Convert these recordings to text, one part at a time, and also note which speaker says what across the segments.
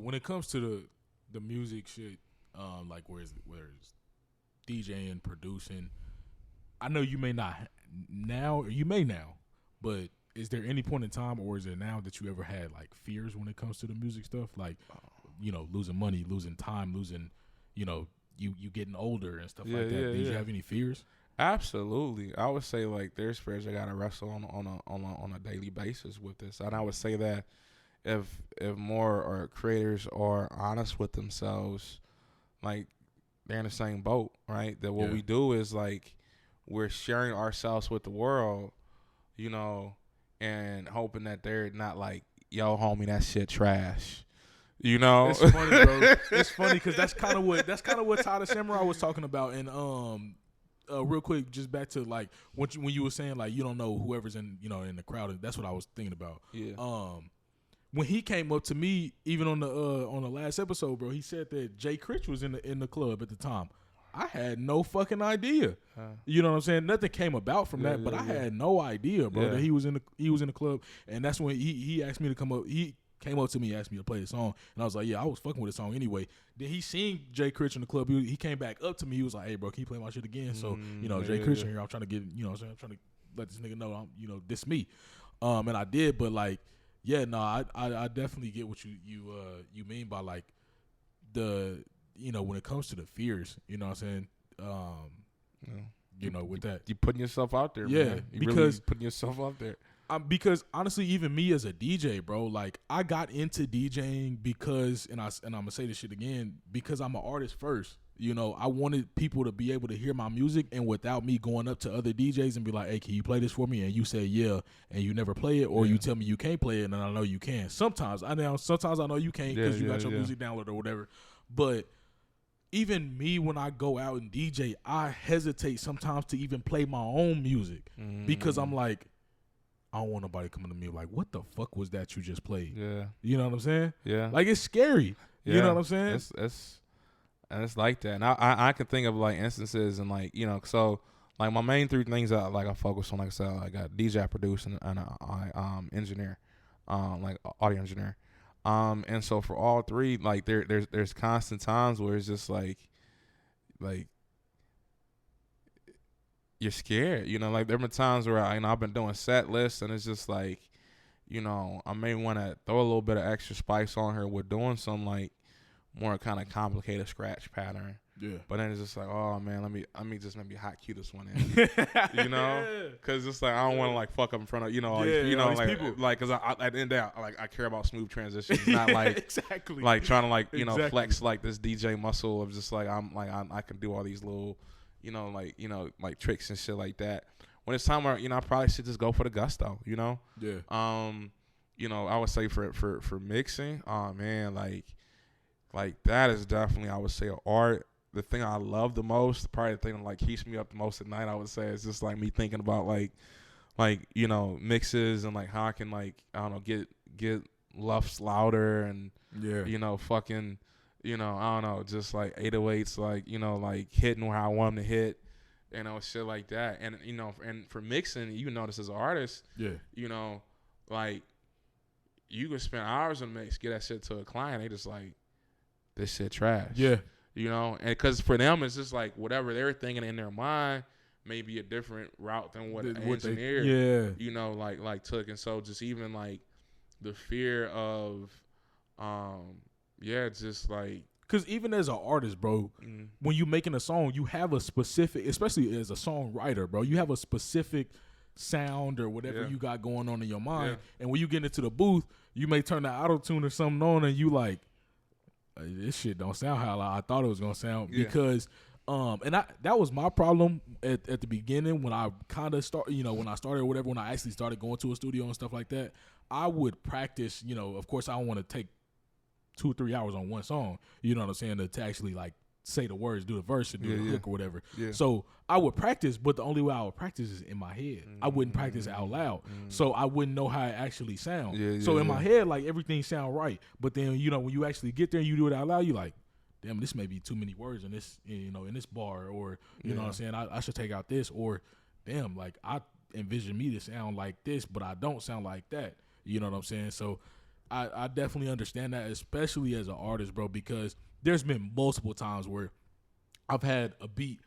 Speaker 1: when it comes to the music shit, like where's DJing, producing, I know you may not now, or you may now, but is there any point in time, or is it now that you ever had like fears when it comes to the music stuff, like losing money, losing time, losing, you getting older and stuff like that? Did you have any fears?
Speaker 2: Absolutely. I would say like there's fears I gotta wrestle on a daily basis with this, and I would say that if more or creators are honest with themselves, like they're in the same boat, right? That what we do is like we're sharing ourselves with the world, and hoping that they're not like, yo, homie, that shit trash.
Speaker 1: It's funny, bro. It's funny because that's kind of what Tyler Samurai was talking about. And real quick, just back to like when you were saying like you don't know whoever's in in the crowd. That's what I was thinking about.
Speaker 2: Yeah.
Speaker 1: When he came up to me, even on the last episode, bro, he said that Jay Critch was in the club at the time. I had no fucking idea. You know what I'm saying? Nothing came about from that, but I had no idea, bro, that he was in the club. And that's when he asked me to come up. He came up to me and asked me to play the song, and I was like, yeah, I was fucking with the song anyway. Then he seen Jay Critch in the club. He came back up to me. He was like, hey, bro, can you play my shit again? So Jay Critch in here. I'm trying to get I'm trying to let this nigga know this me. And I did, but like, yeah, no, I definitely get what you mean by like the when it comes to the fears, you know what I'm saying? With that,
Speaker 2: you putting yourself out there, man.
Speaker 1: Because
Speaker 2: really putting yourself out there.
Speaker 1: Because honestly, even me as a DJ, bro, like I got into DJing because, and I'm gonna say this shit again, because I'm an artist first. I wanted people to be able to hear my music, and without me going up to other DJs and be like, hey, can you play this for me? And you say yeah, and you never play it, or you tell me you can't play it, and I know you can. Sometimes I know you can't because you got your music downloaded or whatever. But even me, when I go out and DJ, I hesitate sometimes to even play my own music because I'm like, I don't want nobody coming to me like, what the fuck was that you just played?
Speaker 2: Yeah.
Speaker 1: You know what I'm saying?
Speaker 2: Yeah.
Speaker 1: Like, it's scary. Yeah. You know what I'm saying?
Speaker 2: It's like that. And I can think of like instances and like, so like my main three things that like I focus on, like I said, I got DJ, I produce, and I engineer, like audio engineer. And so for all three, like there's constant times where it's just like you're scared, like there have been times where I've been doing set lists and it's just like, I may want to throw a little bit of extra spice on her with doing some like more kind of complicated scratch pattern. Yeah. But then it's just like, oh man, let me just maybe hot cue this one in, because it's like I don't want to like fuck up in front of like people, like because I at the end of the day, I care about smooth transitions, not like
Speaker 1: exactly
Speaker 2: like trying to like flex like this DJ muscle of just like I can do all these little like tricks and shit like that. When it's time where I probably should just go for the gusto,
Speaker 1: Yeah.
Speaker 2: I would say for mixing, oh man, like that is definitely, I would say, an art. The thing I love the most, probably the thing that like keeps me up the most at night, I would say, is just like me thinking about like mixes and like how I can like, I don't know, get lufts louder and fucking I don't know, just like 808s, like like hitting where I want them to hit, shit like that. And and for mixing, you notice as an artist, like you can spend hours on mix, get that shit to a client, they just like, this shit trash.
Speaker 1: Yeah.
Speaker 2: And because for them, it's just like whatever they're thinking in their mind may be a different route than what an engineer, like took. And so just even like the fear of, just like.
Speaker 1: Because even as an artist, bro, when you making a song, you have a specific, especially as a songwriter, bro, you have a specific sound or whatever you got going on in your mind. Yeah. And when you get into the booth, you may turn the auto-tune or something on and you like, this shit don't sound how I thought it was gonna sound because that was my problem at the beginning when I kind of when I started or whatever, when I actually started going to a studio and stuff like that. I would practice, of course I don't want to take 2 or 3 hours on one song, you know what I'm saying, to actually like say the words, do the verse, or do the hook or whatever. Yeah. So I would practice, but the only way I would practice is in my head. I wouldn't practice out loud, so I wouldn't know how it actually sounds. So in my head, like everything sound right, but then when you actually get there and you do it out loud, you like, damn, this may be too many words in this, in this bar, or you know what I'm saying, I should take out this, or damn, like I envision me to sound like this, but I don't sound like that. You know what I'm saying? So I definitely understand that, especially as an artist, bro, because there's been multiple times where I've had a beat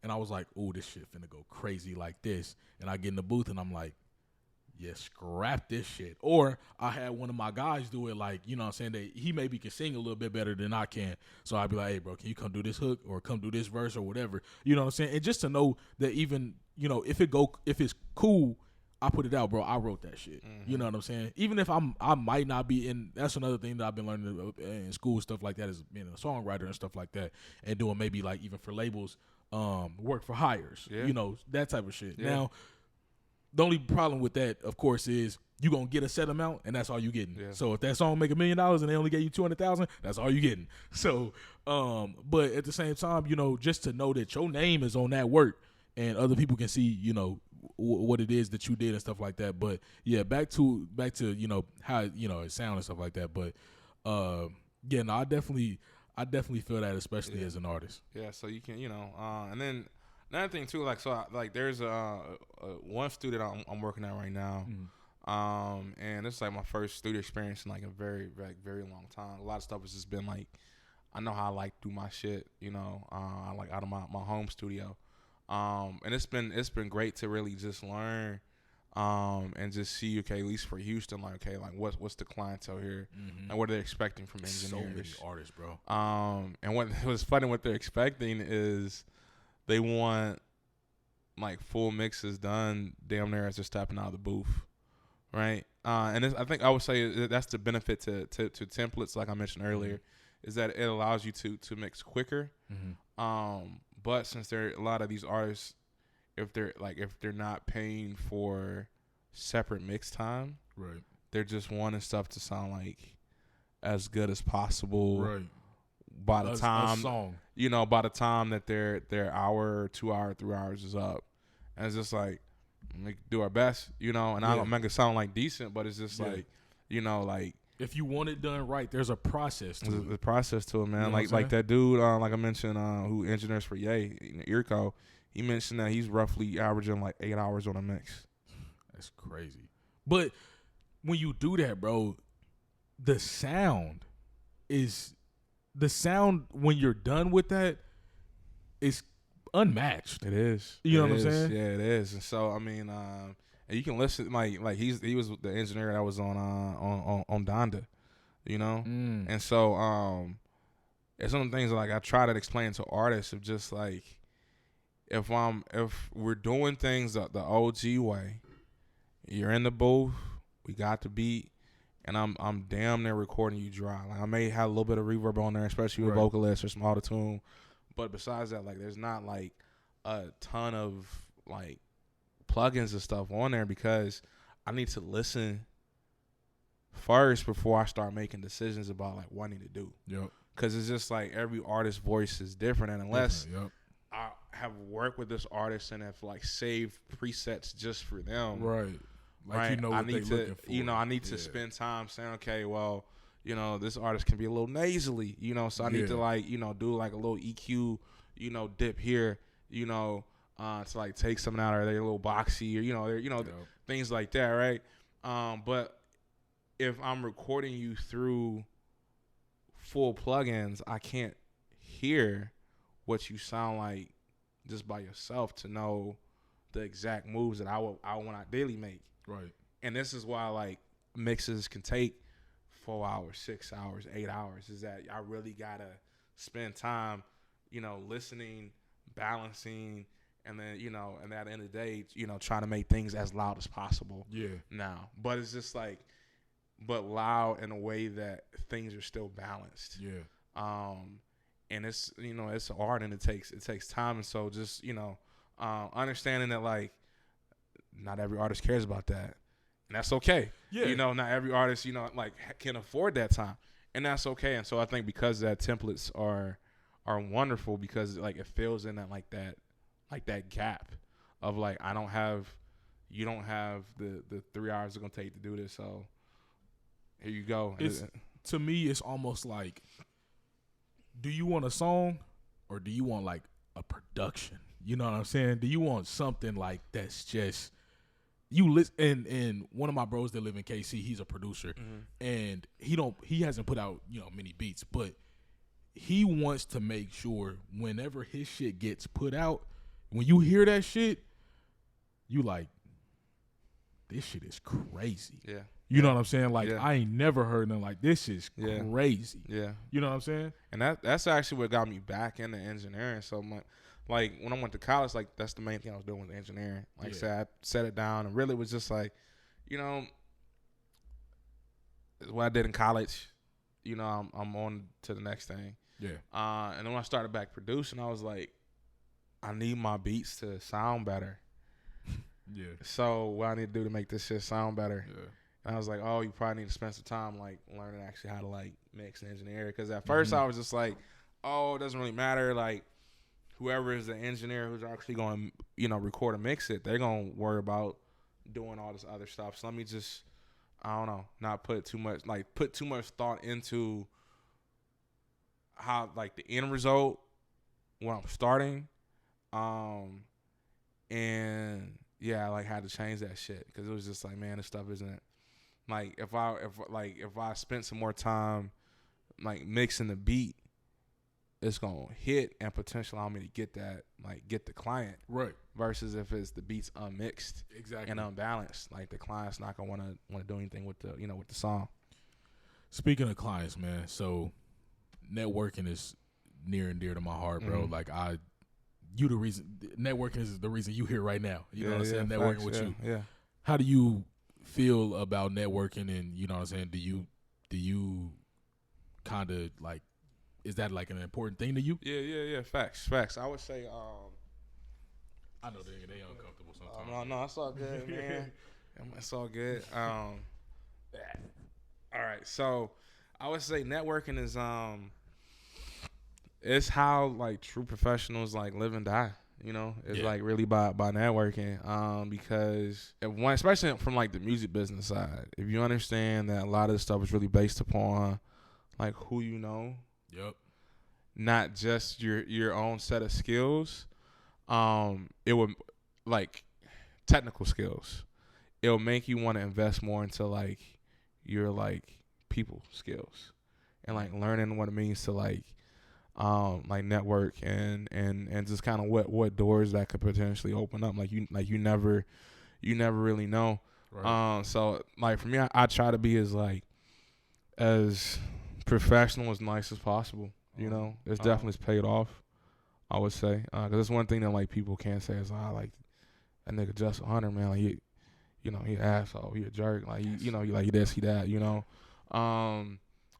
Speaker 1: and I was like, oh, this shit finna go crazy like this. And I get in the booth and I'm like, yeah, scrap this shit. Or I had one of my guys do it, like, you know what I'm saying, that he maybe can sing a little bit better than I can. So I'd be like, hey, bro, can you come do this hook or come do this verse or whatever? You know what I'm saying? And just to know that even, you know, if it's cool, I put it out, bro. I wrote that shit. You know what I'm saying? Even if I might not be in. That's another thing that I've been learning in school, stuff like that, is being a songwriter and stuff like that, and doing maybe like even for labels, work for hires. Yeah. You know, that type of shit. Yeah. Now, the only problem with that, of course, is you gonna get a set amount, and that's all you getting. Yeah. So if that song make $1 million and they only gave you 200,000, that's all you getting. So, but at the same time, you know, just to know that your name is on that work, and other people can see, you know, what it is that you did and stuff like that. But yeah, back to you know how, you know, it sounds and stuff like that. But yeah, no, I definitely feel that, especially as an artist.
Speaker 2: Yeah, so you can, you know, and then another thing too, like, so there's one studio I'm working at right now, and it's like my first studio experience in like a very, very, very long time. A lot of stuff has just been like, I know how I like do my shit, you know, like out of my home studio. And it's been great to really just learn, and just see, okay, at least for Houston, like, okay, like what's the clientele here, and what are they expecting from engineers?
Speaker 1: So many artists, bro.
Speaker 2: And what was funny, what they're expecting is they want like full mixes done damn near as they're stepping out of the booth, right? And I think I would say that's the benefit to templates, like I mentioned earlier, is that it allows you to mix quicker. But since there a lot of these artists, if they're not paying for separate mix time,
Speaker 1: right,
Speaker 2: they're just wanting stuff to sound like as good as possible.
Speaker 1: Right.
Speaker 2: By the time, you know, by the time that their hour, 2 hour, 3 hours is up, and it's just like, we do our best, you know. And I don't make it sound like decent, but it's just like, you know, like, if
Speaker 1: you want it done right, there's a process to it.
Speaker 2: There's a process to it, man. You know, like that dude, like I mentioned, who engineers for Ye, Earco, he mentioned that he's roughly averaging like 8 hours on a mix.
Speaker 1: That's crazy. But when you do that, bro, the sound when you're done with that is unmatched.
Speaker 2: It is.
Speaker 1: You know what I'm saying?
Speaker 2: Yeah, it is. And so, I mean, and you can listen, like he was the engineer that was on Donda, you know? And so it's some of the things like I try to explain to artists of just like, if we're doing things the OG way, you're in the booth, we got the beat, and I'm damn near recording you dry. Like, I may have a little bit of reverb on there, especially with vocalists or some auto-tune, but besides that, like, there's not like a ton of like plugins and stuff on there, because I need to listen first before I start making decisions about like what I need to do.
Speaker 1: Yep.
Speaker 2: Because it's just like every artist's voice is different, and unless I have worked with this artist and have like saved presets just for them,
Speaker 1: right? Like, you know,
Speaker 2: I need to, you know, I need to spend time saying, okay, well, you know, this artist can be a little nasally, you know, so I need to like, you know, do like a little EQ, you know, dip here, you know, to like take something out, or they're a little boxy, or you know, things like that, right? But if I'm recording you through full plugins, I can't hear what you sound like just by yourself to know the exact moves that I want to daily make.
Speaker 1: Right.
Speaker 2: And this is why like mixes can take 4 hours, 6 hours, 8 hours, is that I really gotta spend time, you know, listening, balancing, and then, you know, and at the end of the day, you know, trying to make things as loud as possible.
Speaker 1: Yeah.
Speaker 2: Now. But it's just like, but loud in a way that things are still balanced.
Speaker 1: Yeah.
Speaker 2: And it's, you know, it's art, and it takes time. And so just, you know, understanding that like not every artist cares about that, and that's okay.
Speaker 1: Yeah.
Speaker 2: You know, not every artist, you know, like can afford that time, and that's okay. And so I think because of that, templates are wonderful, because like it fills in that gap of like, you don't have the 3 hours it's gonna take to do this, so here you go.
Speaker 1: To me, it's almost like, do you want a song or do you want like a production? You know what I'm saying? Do you want something like that's just you listen, and one of my bros that live in KC, he's a producer, and he hasn't put out many beats, but he wants to make sure whenever his shit gets put out, when you hear that shit, you like, this shit is crazy.
Speaker 2: Yeah.
Speaker 1: You know what I'm saying? Like, I ain't never heard nothing like, this is crazy.
Speaker 2: Yeah.
Speaker 1: You know what I'm saying?
Speaker 2: And that's actually what got me back into engineering so much. Like, when I went to college, like, that's the main thing I was doing was engineering. Like, so I set it down and really was just like, what I did in college, I'm on to the next thing.
Speaker 1: Yeah.
Speaker 2: And then when I started back producing, I was like, I need my beats to sound better.
Speaker 1: Yeah.
Speaker 2: So what I need to do to make this shit sound better.
Speaker 1: Yeah.
Speaker 2: And I was like, oh, you probably need to spend some time like learning actually how to like mix and engineer. Because at first I was just like, oh, it doesn't really matter. Like, whoever is the engineer who's actually going to, record and mix it, they're going to worry about doing all this other stuff. So let me just, I don't know, not put too much thought into how like the end result when I'm starting. And yeah, I like had to change that shit because it was just like, man, this stuff isn't like if I spent some more time like mixing the beat, it's gonna hit and potentially allow me to get the client
Speaker 1: right.
Speaker 2: Versus if it's the beats unmixed
Speaker 1: exactly
Speaker 2: and unbalanced, like the client's not gonna want to do anything with the with the song.
Speaker 1: Speaking of clients, man, so networking is near and dear to my heart, bro. Like the reason networking is the reason you here right now. You know what I'm saying? Networking
Speaker 2: facts,
Speaker 1: with you.
Speaker 2: Yeah.
Speaker 1: How do you feel about networking? And you know what I'm saying? Do you kind of like, is that like an important thing to you?
Speaker 2: Yeah. Facts. I would say.
Speaker 1: I know they uncomfortable sometimes.
Speaker 2: No, it's all good, man. It's all good. All right, so I would say networking is it's how like true professionals like live and die. It's like really by networking. Because especially from like the music business side, if you understand that a lot of the stuff is really based upon like who you know.
Speaker 1: Yep.
Speaker 2: Not just your own set of skills. It would like technical skills. It'll make you want to invest more into like your like people skills and like learning what it means to like network and just kind of what doors that could potentially open up. Like you never really know. Right. So like for me, I try to be as professional, as nice as possible. It's definitely paid off, I would say, because that's one thing that like people can't say is like that nigga Just 100, man, like he an asshole, he a jerk, like you like he this, he that,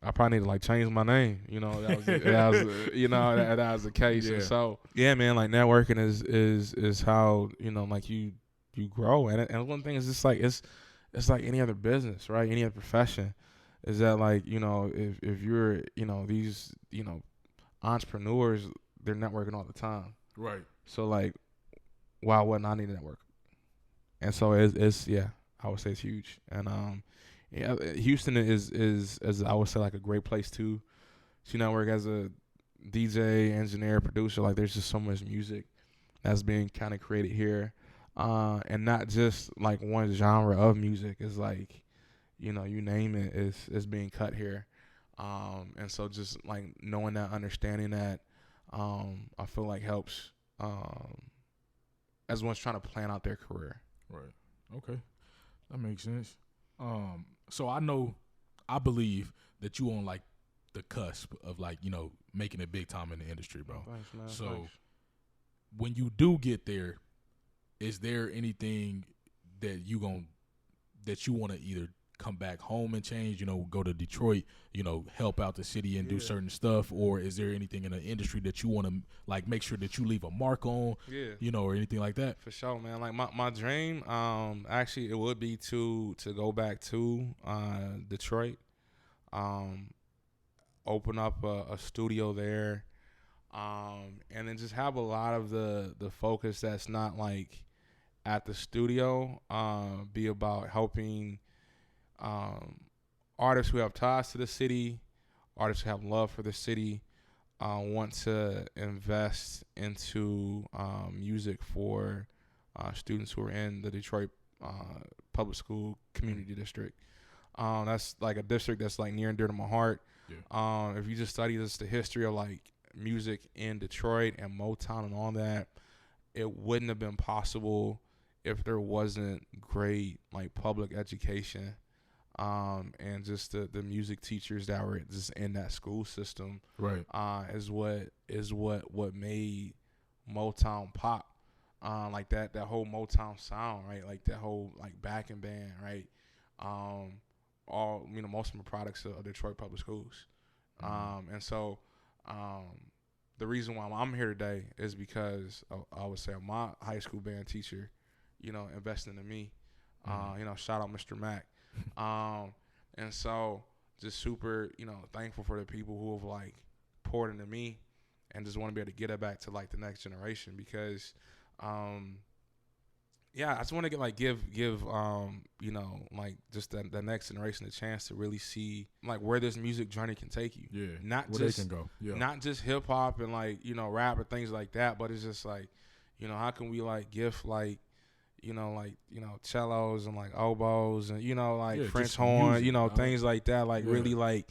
Speaker 2: I probably need to like change my name, that was the case. Yeah. And so yeah, man, like networking is how like you grow, and one thing is just like it's like any other business, right? Any other profession. Is that like if you're these entrepreneurs, they're networking all the time,
Speaker 1: right? So
Speaker 2: like, why wouldn't I need to network? And so it's I would say it's huge. And Houston is I would say like a great place to network as a DJ, engineer, producer. Like there's just so much music that's being kind of created here, and not just like one genre of music. Is like you name it, is being cut here. And so just like knowing that, understanding that, I feel like helps as one's trying to plan out their career.
Speaker 1: Right. Okay. That makes sense. So I believe that you on like the cusp of like, making it big time in the industry, bro.
Speaker 2: Thanks, man.
Speaker 1: So
Speaker 2: Thanks.
Speaker 1: When you do get there, is there anything that you want to either come back home and change, go to Detroit, help out the city and do certain stuff, or is there anything in the industry that you want to like make sure that you leave a mark on, or anything like that?
Speaker 2: For sure, man. Like my dream, actually it would be to go back to Detroit, open up a studio there, and then just have a lot of the focus that's not like at the studio, be about helping artists who have ties to the city, artists who have love for the city, want to invest into music for students who are in the Detroit public school community district. That's like a district that's like near and dear to my heart. Yeah. If you just study the history of like music in Detroit and Motown and all that, it wouldn't have been possible if there wasn't great like public education, and just the music teachers that were just in that school system.
Speaker 1: Right.
Speaker 2: Is what made Motown pop. Like that whole Motown sound, right? Like that whole like backing band, right? All most of my products are Detroit public schools. And so the reason why I'm here today is because I would say my high school band teacher, invested in me. Shout out Mr. Mack. And so just super, thankful for the people who have like poured into me and just want to be able to get it back to like the next generation because, I just want to give like just the next generation a chance to really see like where this music journey can take you.
Speaker 1: Yeah,
Speaker 2: not
Speaker 1: where
Speaker 2: just
Speaker 1: they can go. Yeah.
Speaker 2: Not just hip hop and like rap or things like that, but it's just like how can we like gift like cellos and like oboes and like French horn, music, things like that, like really like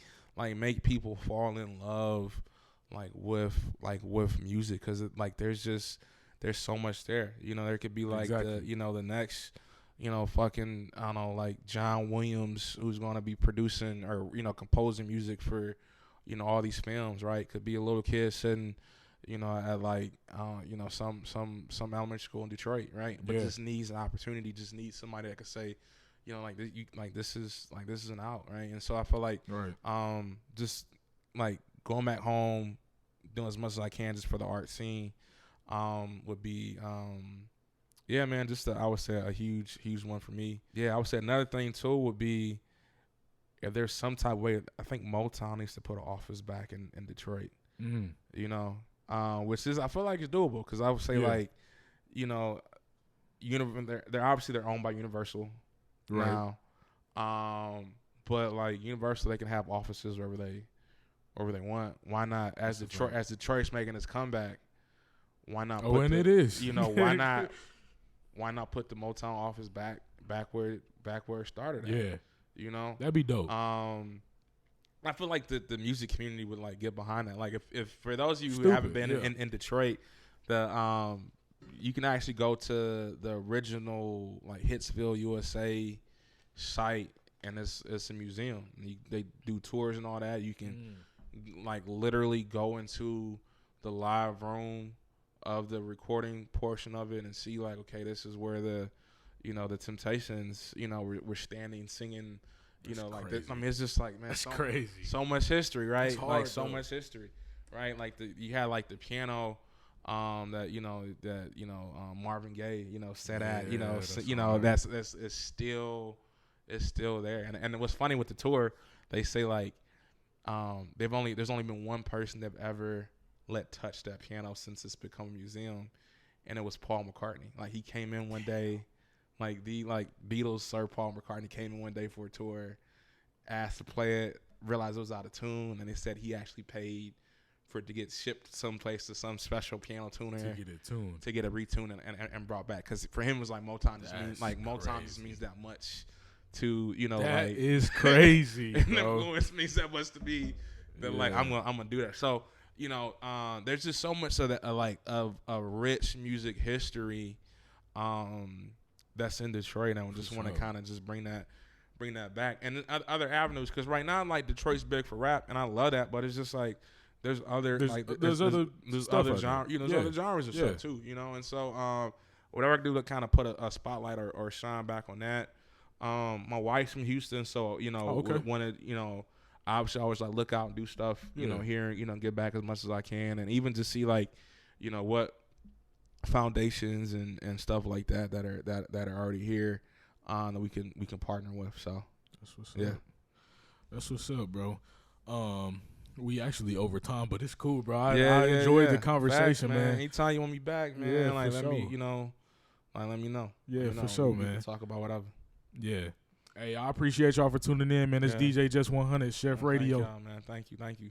Speaker 2: make people fall in love like with music because like there's so much there. There could be like the next, fucking, I don't know, like John Williams who's going to be producing or, composing music for, all these films, right? Could be a little kid sitting, at like, some elementary school in Detroit, right? But just needs an opportunity, just needs somebody that could say, this is an out, right? And so I feel like, just like going back home, doing as much as I can just for the art scene, would be man, just I would say a huge one for me. I would say another thing too would be if there's some type of way, I think Motown needs to put an office back in Detroit. Which is I feel like it's doable because I would say like they're obviously they're owned by Universal now, but like Universal they can have offices wherever they want. Why not as Detroit's making its comeback? Why not?
Speaker 1: It is.
Speaker 2: Why not put the Motown office back where it started at?
Speaker 1: Yeah. That'd be dope.
Speaker 2: I feel like the music community would like get behind that. Like if for those of you who haven't been in Detroit, you can actually go to the original like Hitsville, USA site, and it's a museum. They do tours and all that. You can like literally go into the live room of the recording portion of it and see like, okay, this is where the Temptations, we're standing singing, like this. I mean, it's just like, man,
Speaker 1: that's crazy.
Speaker 2: So much history, right?
Speaker 1: Hard,
Speaker 2: like so much history, right? Like you had like the piano, that Marvin Gaye, set at, that's it's still there. And what's funny with the tour, they say like, there's only been one person that ever let touch that piano since it's become a museum, and it was Paul McCartney. Like he came in one day, like the Beatles Sir Paul McCartney came in one day for a tour, asked to play it, realized it was out of tune, and they said he actually paid for it to get shipped someplace to some special piano tuner
Speaker 1: to get it tuned,
Speaker 2: to get it retuned and brought back. Because for him it was like Motown just means that much to
Speaker 1: that
Speaker 2: like
Speaker 1: is crazy.
Speaker 2: And influence means that much to be that like I'm gonna do that. So there's just so much of that, of a rich music history, that's in Detroit, and I just want to kind of just bring that back, and other avenues, because right now like Detroit's big for rap, and I love that, but it's just like there's other other genres, other genres and stuff too, and so whatever I can do to kind of put a spotlight or shine back on that. My wife's from Houston, so wanted obviously I always like look out and do stuff, here, get back as much as I can, and even just see like, what foundations and stuff like that are already here, that we can partner with. So
Speaker 1: that's what's up. That's what's up, bro. We actually over time, but it's cool, bro. I enjoyed the conversation,
Speaker 2: Facts,
Speaker 1: man.
Speaker 2: Anytime you want me back, man, let me let me know.
Speaker 1: Yeah, for sure, man.
Speaker 2: We can talk about whatever.
Speaker 1: Yeah. Hey, I appreciate y'all for tuning in, man. It's DJ Just 100 Chef Radio.
Speaker 2: Thank y'all, man. Thank you.